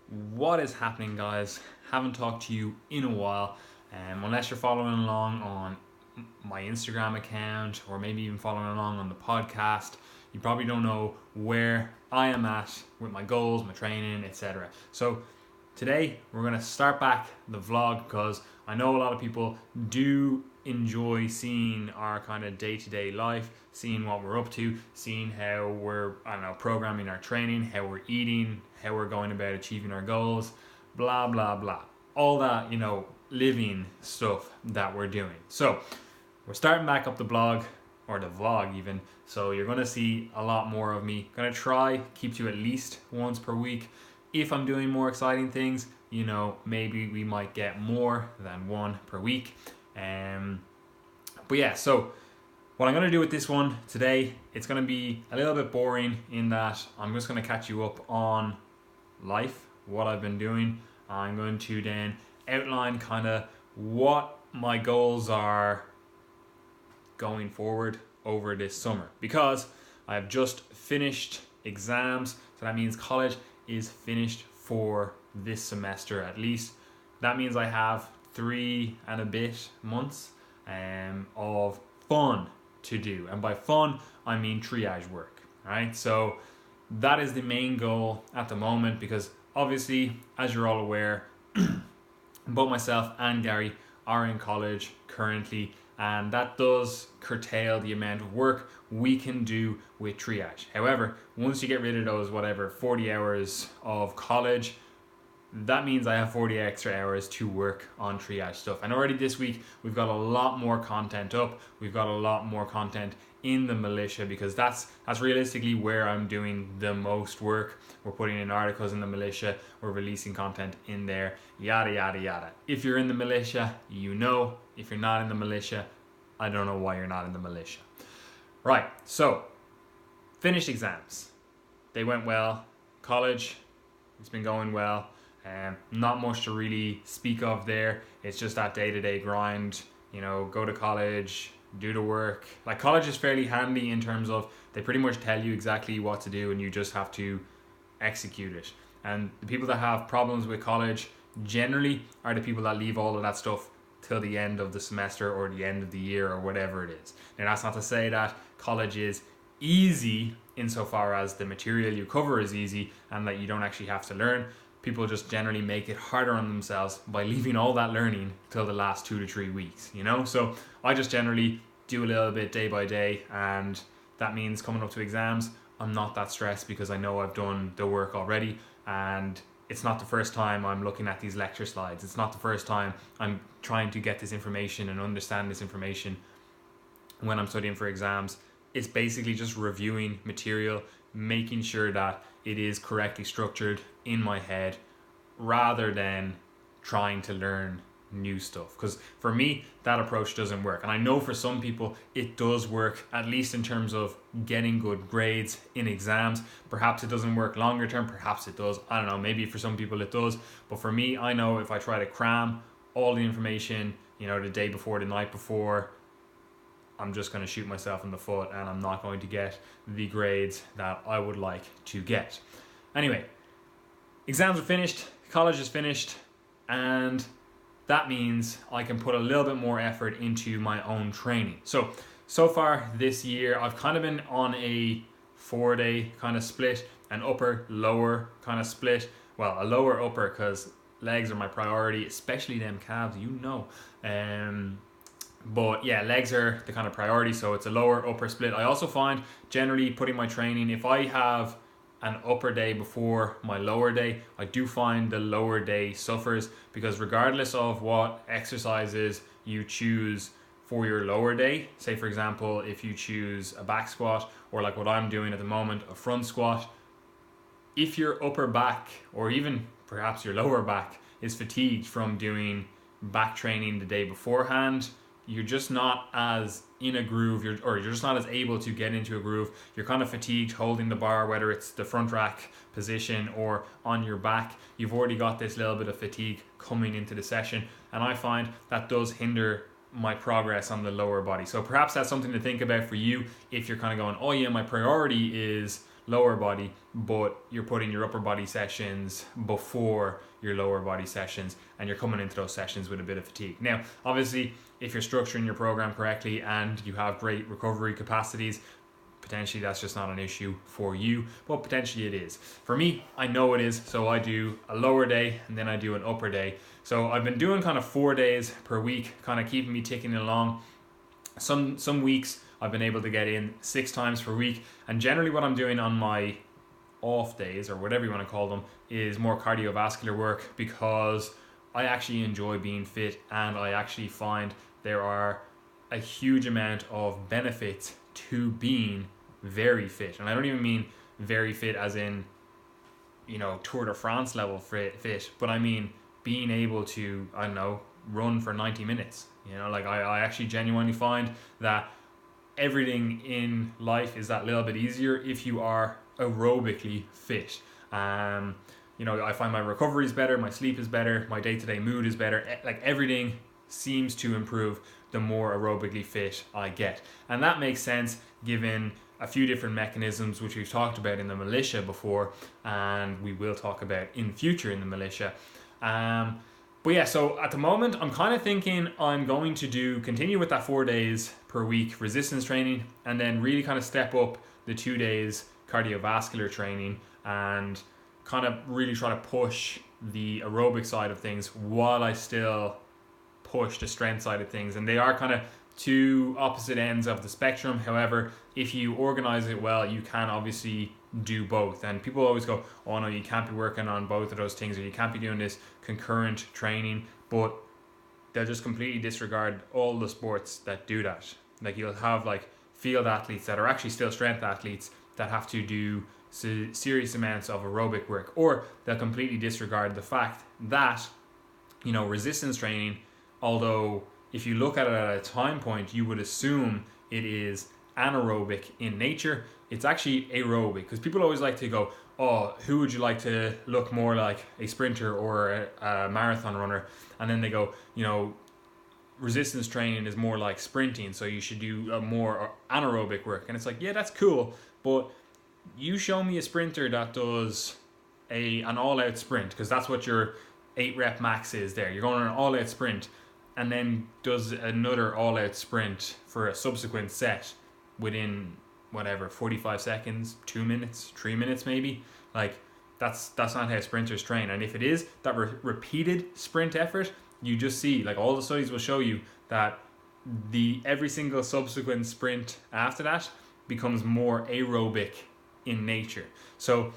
What is happening, guys? Haven't talked to you in a while. Unless you're following along on my Instagram account or maybe even following along on the podcast, you probably don't know where I am at with my goals, my training, etc. So today we're going to start back the vlog because I know a lot of people do enjoy seeing our kind of day-to-day life, seeing what we're up to, seeing how we're, programming our training, how we're eating, how we're going about achieving our goals, blah, blah, blah. All that, living stuff that we're doing. So we're starting back up the blog, or the vlog even, so you're going to see a lot more of me. Going to try keep to at least once per week. If I'm doing more exciting things, maybe we might get more than one per week. But yeah, so what I'm going to do with this one today, it's going to be a little bit boring in that I'm just going to catch you up on life, what I've been doing. I'm going to then outline kind of what my goals are going forward over this summer, because I have just finished exams, so that means college is finished for this semester at least. That means I have 3 and a bit months of fun to do, and by fun I mean triage work. Right, so that is the main goal at the moment, because obviously, as you're all aware, both myself and Gary are in college currently, and that does curtail the amount of work we can do with triage. However, once you get rid of those 40 hours of college, that means I have 40 extra hours to work on triage stuff. And already this week we've got a lot more content up. We've got a lot more content in the militia, because that's realistically where I'm doing the most work. We're putting in articles in the militia, we're releasing content in there, yada yada yada. If you're in the militia, you know. If you're not in the militia, I don't know why you're not in the militia. Right, so finished exams. They went well. College, it's been going well. Not much to really speak of there. It's just that day-to-day grind. Go to college, do the work. Like, college is fairly handy in terms of they pretty much tell you exactly what to do and you just have to execute it. And the people that have problems with college generally are the people that leave all of that stuff till the end of the semester or the end of the year or whatever it is. Now, that's not to say that college is easy insofar as the material you cover is easy and that you don't actually have to learn. People just generally make it harder on themselves by leaving all that learning till the last 2 to 3 weeks, So I just generally do a little bit day by day, and that means coming up to exams, I'm not that stressed because I know I've done the work already, and it's not the first time I'm looking at these lecture slides. It's not the first time I'm trying to get this information and understand this information when I'm studying for exams. It's basically just reviewing material, making sure that it is correctly structured in my head, rather than trying to learn new stuff. Because for me, that approach doesn't work. And I know for some people it does work, at least in terms of getting good grades in exams. Perhaps it doesn't work longer term, perhaps it does. I don't know, maybe for some people it does. But for me, I know if I try to cram all the information, the day before, the night before, I'm just going to shoot myself in the foot and I'm not going to get the grades that I would like to get. Anyway, exams are finished, college is finished, and that means I can put a little bit more effort into my own training. So far this year, I've kind of been on a 4-day kind of split, an upper, lower kind of split. Well, a lower upper because legs are my priority, especially them calves, But yeah, legs are the kind of priority, so it's a lower upper split. I also find generally putting my training, if I have an upper day before my lower day, I do find the lower day suffers, because regardless of what exercises you choose for your lower day, say for example, if you choose a back squat, or like what I'm doing at the moment, a front squat, if your upper back or even perhaps your lower back is fatigued from doing back training the day beforehand, you're just not as in a groove, you're just not as able to get into a groove. You're kind of fatigued holding the bar, whether it's the front rack position or on your back. You've already got this little bit of fatigue coming into the session, and I find that does hinder my progress on the lower body. So perhaps that's something to think about for you if you're kind of going, oh yeah, my priority is lower body, but you're putting your upper body sessions before your lower body sessions, and you're coming into those sessions with a bit of fatigue. Now, obviously, if you're structuring your program correctly and you have great recovery capacities, potentially that's just not an issue for you, but potentially it is. For me, I know it is, so I do a lower day and then I do an upper day. So I've been doing kind of 4 days per week, kind of keeping me ticking along. Some weeks I've been able to get in 6 times per week, and generally what I'm doing on my off days, or whatever you want to call them, is more cardiovascular work, because I actually enjoy being fit, and I actually find there are a huge amount of benefits to being very fit. And I don't even mean very fit as in, you know, Tour de France level fit, but I mean being able to, I don't know, run for 90 minutes. You know, like I actually genuinely find that everything in life is that little bit easier if you are aerobically fit. You know, I find my recovery is better, my sleep is better, my day-to-day mood is better. Like everything seems to improve the more aerobically fit I get. And that makes sense given a few different mechanisms which we've talked about in the militia before, and we will talk about in future in the militia. But yeah, so at the moment I'm kind of thinking I'm going to continue with that 4 days per week resistance training, and then really kind of step up the 2 days cardiovascular training, and kind of really try to push the aerobic side of things while I still push the strength side of things. And they are kind of two opposite ends of the spectrum. However, if you organize it well, you can obviously do both. And people always go, oh no, you can't be working on both of those things, or you can't be doing this concurrent training. But they'll just completely disregard all the sports that do that. Like you'll have like field athletes that are actually still strength athletes that have to do serious amounts of aerobic work, or they'll completely disregard the fact that, you know, resistance training, although if you look at it at a time point, you would assume it is anaerobic in nature, it's actually aerobic. Because people always like to go, oh, who would you like to look more like, a sprinter or a marathon runner? And then they go, you know, resistance training is more like sprinting, so you should do a more anaerobic work. And it's like, yeah, that's cool, but you show me a sprinter that does an all-out sprint, because that's what your 8 rep max is there. You're going on an all-out sprint, and then does another all-out sprint for a subsequent set within whatever, 45 seconds, 2 minutes, 3 minutes maybe. Like that's not how sprinters train. And if it is that repeated sprint effort, you just see, like all the studies will show you that every single subsequent sprint after that becomes more aerobic in nature. So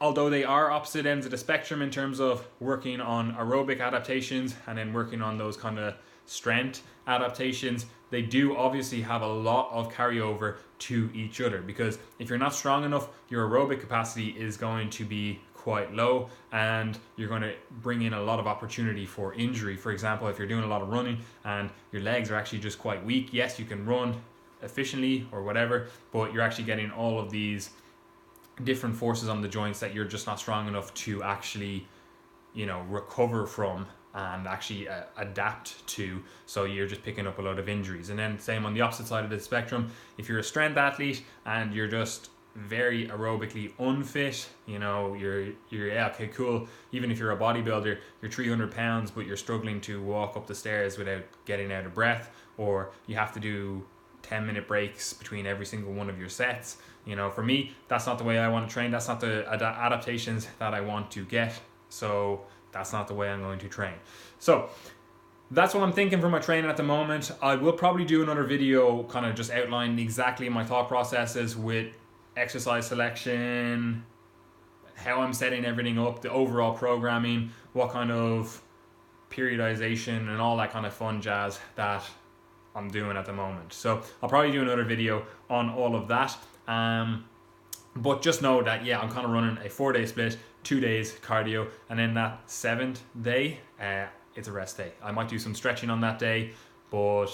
although they are opposite ends of the spectrum in terms of working on aerobic adaptations and then working on those kind of strength adaptations, they do obviously have a lot of carryover to each other, because if you're not strong enough, your aerobic capacity is going to be quite low, and you're going to bring in a lot of opportunity for injury. For example, if you're doing a lot of running and your legs are actually just quite weak, yes, you can run efficiently or whatever, but you're actually getting all of these different forces on the joints that you're just not strong enough to actually, you know, recover from and actually adapt to. So you're just picking up a lot of injuries. And then same on the opposite side of the spectrum, if you're a strength athlete and you're just very aerobically unfit, you know, you're yeah, okay, cool, even if you're a bodybuilder, you're 300 pounds but you're struggling to walk up the stairs without getting out of breath, or you have to do 10-minute breaks between every single one of your sets. You know, for me, that's not the way I want to train. That's not the adaptations that I want to get. So that's not the way I'm going to train. So that's what I'm thinking for my training at the moment. I will probably do another video kind of just outlining exactly my thought processes with exercise selection, how I'm setting everything up, the overall programming, what kind of periodization and all that kind of fun jazz that I'm doing at the moment. So I'll probably do another video on all of that. But just know that, yeah, I'm kind of running a 4-day split, 2 days cardio, and then that 7th day, it's a rest day. I might do some stretching on that day, but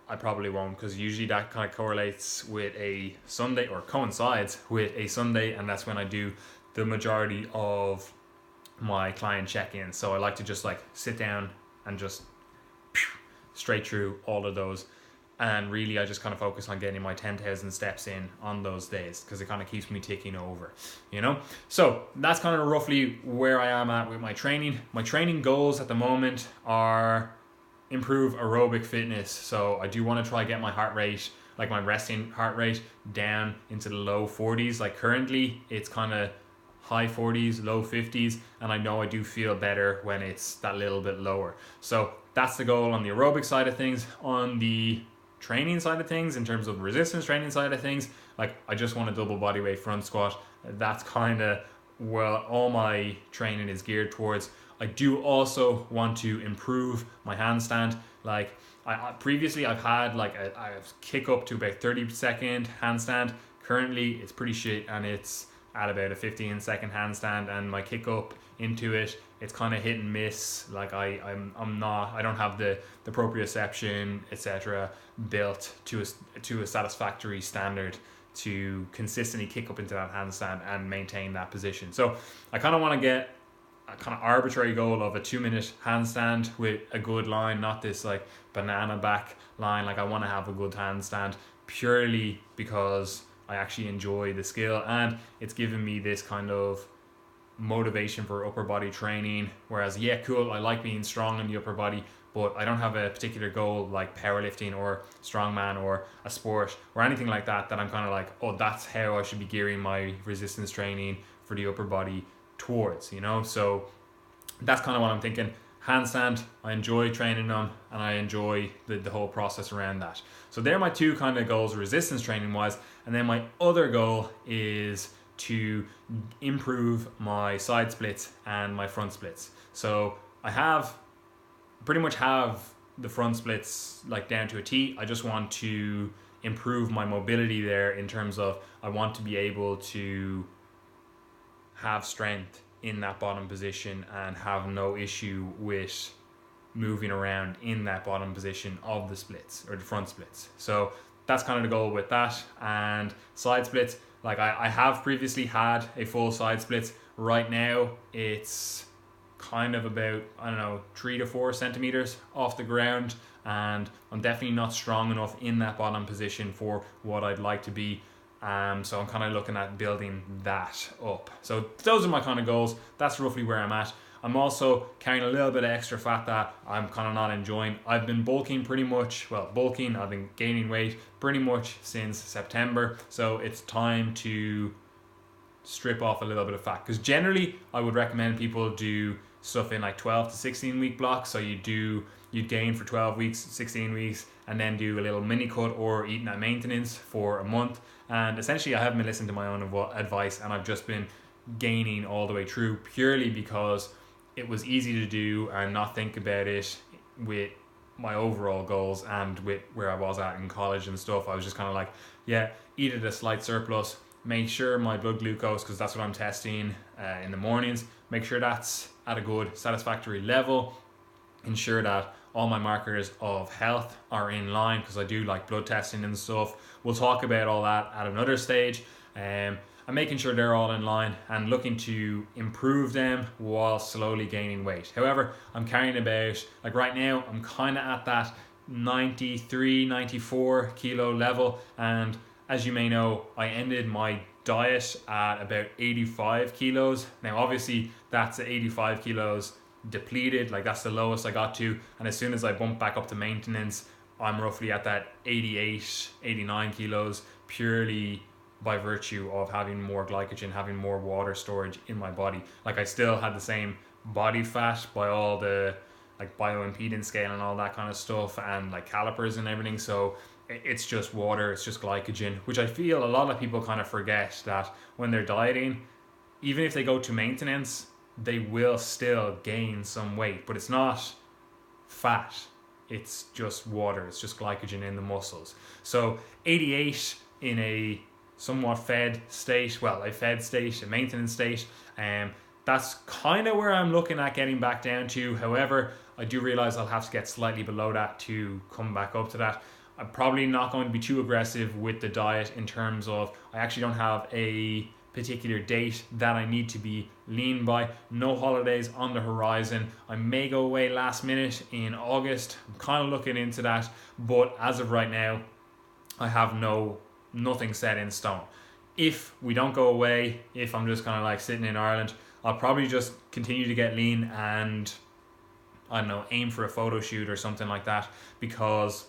I probably won't, because usually that kind of correlates with a Sunday, or coincides with a Sunday, and that's when I do the majority of my client check-ins. So I like to just like sit down and just straight through all of those And really, I just kind of focus on getting my 10,000 steps in on those days because it kind of keeps me ticking over, you know? So that's kind of roughly where I am at with my training. My training goals at the moment are improve aerobic fitness. So I do want to try get my heart rate, like my resting heart rate, down into the low 40s. Like currently, it's kind of high 40s, low 50s, and I know I do feel better when it's that little bit lower. So that's the goal on the aerobic side of things. On the training side of things, in terms of resistance training side of things, like I just want a double bodyweight front squat. That's kind of where all my training is geared towards. I do also want to improve my handstand. Like previously I've had like I kick up to about 30-second handstand. Currently it's pretty shit, and it's at about a 15-second handstand, and my kick up into it's kind of hit and miss. Like I don't have the proprioception, etc., built to a satisfactory standard to consistently kick up into that handstand and maintain that position. So I kind of want to get a kind of arbitrary goal of a 2-minute handstand with a good line, not this like banana back line. Like I want to have a good handstand purely because I actually enjoy the skill, and it's given me this kind of motivation for upper body training. Whereas yeah, cool, I like being strong in the upper body, but I don't have a particular goal like powerlifting or strongman or a sport or anything like that I'm kind of like, oh, that's how I should be gearing my resistance training for the upper body towards, you know? So that's kind of what I'm thinking. Handstand, I enjoy training them, and I enjoy the whole process around that. So they're my two kind of goals resistance training wise. And then my other goal is to improve my side splits and my front splits. So I pretty much have the front splits like down to a T. I just want to improve my mobility there, in terms of I want to be able to have strength in that bottom position and have no issue with moving around in that bottom position of the splits or the front splits. So that's kind of the goal with that. And side splits, like I have previously had a full side splits. Right now it's kind of about, I don't know, 3 to 4 centimeters off the ground, and I'm definitely not strong enough in that bottom position for what I'd like to be. So I'm kind of looking at building that up. So those are my kind of goals. That's roughly where I'm at. I'm also carrying a little bit of extra fat that I'm kind of not enjoying. I've been bulking I've been gaining weight pretty much since September. So it's time to strip off a little bit of fat. Because generally I would recommend people do stuff in like 12 to 16 week blocks. So you'd gain for 12 weeks, 16 weeks, and then do a little mini cut or eating at maintenance for a month. And essentially I haven't been listening to my own advice, and I've just been gaining all the way through purely because it was easy to do and not think about it with my overall goals and with where I was at in college and stuff. I was just kind of like, yeah, eat at a slight surplus, make sure my blood glucose, because that's what I'm testing in the mornings, make sure that's at a good satisfactory level, ensure that all my markers of health are in line, because I do like blood testing and stuff. We'll talk about all that at another stage. I'm making sure they're all in line and looking to improve them while slowly gaining weight. However, I'm carrying about, like right now, I'm kind of at that 93, 94 kilo level. And as you may know, I ended my diet at about 85 kilos. Now, obviously, that's 85 kilos depleted, like that's the lowest I got to. And as soon as I bump back up to maintenance, I'm roughly at that 88, 89 kilos, purely by virtue of having more glycogen, having more water storage in my body. Like I still had the same body fat by all the like bioimpedance scale and all that kind of stuff, and like calipers and everything. So it's just water, it's just glycogen, which I feel a lot of people kind of forget that when they're dieting, even if they go to maintenance, they will still gain some weight, but it's not fat, it's just water, it's just glycogen in the muscles. So 88 in a somewhat fed state, a maintenance state, that's kind of where I'm looking at getting back down to. However, I do realize I'll have to get slightly below that to come back up to that. I'm probably not going to be too aggressive with the diet in terms of I actually don't have a particular date that I need to be lean by. No holidays on the horizon. I may go away last minute in August. I'm kind of looking into that, but as of right now, I have nothing set in stone. If we don't go away, if I'm just kind of like sitting in Ireland, I'll probably just continue to get lean and, I don't know, aim for a photo shoot or something like that, because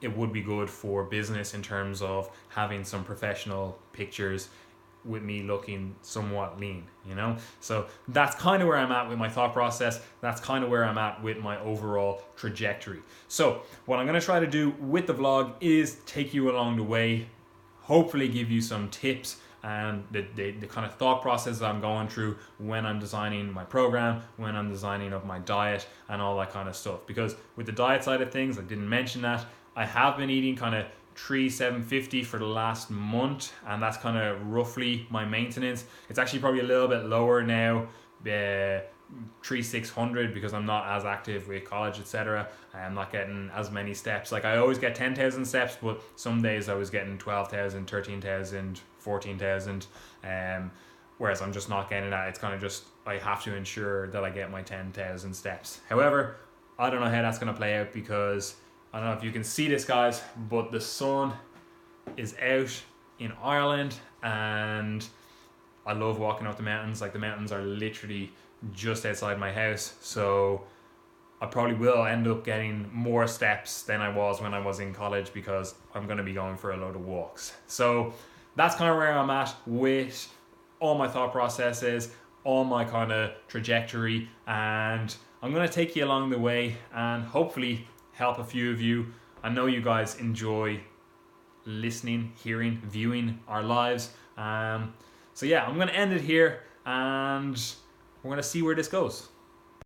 it would be good for business in terms of having some professional pictures with me looking somewhat lean, you know? So that's kind of where I'm at with my thought process. That's kind of where I'm at with my overall trajectory. So what I'm going to try to do with the vlog is take you along the way, hopefully give you some tips and the kind of thought process that I'm going through when I'm designing my program, when I'm designing up my diet and all that kind of stuff. Because with the diet side of things, I didn't mention that, I have been eating kind of 3,750 for the last month, and that's kind of roughly my maintenance. It's actually probably a little bit lower now, 3,600, because I'm not as active with college, etc. I'm not getting as many steps. Like I always get 10,000 steps, but some days I was getting 12,000, 13,000, 14,000. Whereas I'm just not getting that. It's kind of just, I have to ensure that I get my 10,000 steps. However, I don't know how that's going to play out, because I don't know if you can see this, guys, but the sun is out in Ireland and I love walking up the mountains. Like the mountains are literally just outside my house, so I probably will end up getting more steps than I was when I was in college, because I'm going to be going for a load of walks. So that's kind of where I'm at with all my thought processes, all my kind of trajectory, and I'm going to take you along the way and hopefully help a few of you. I know you guys enjoy listening, hearing, viewing our lives. So yeah, I'm going to end it here and we're going to see where this goes.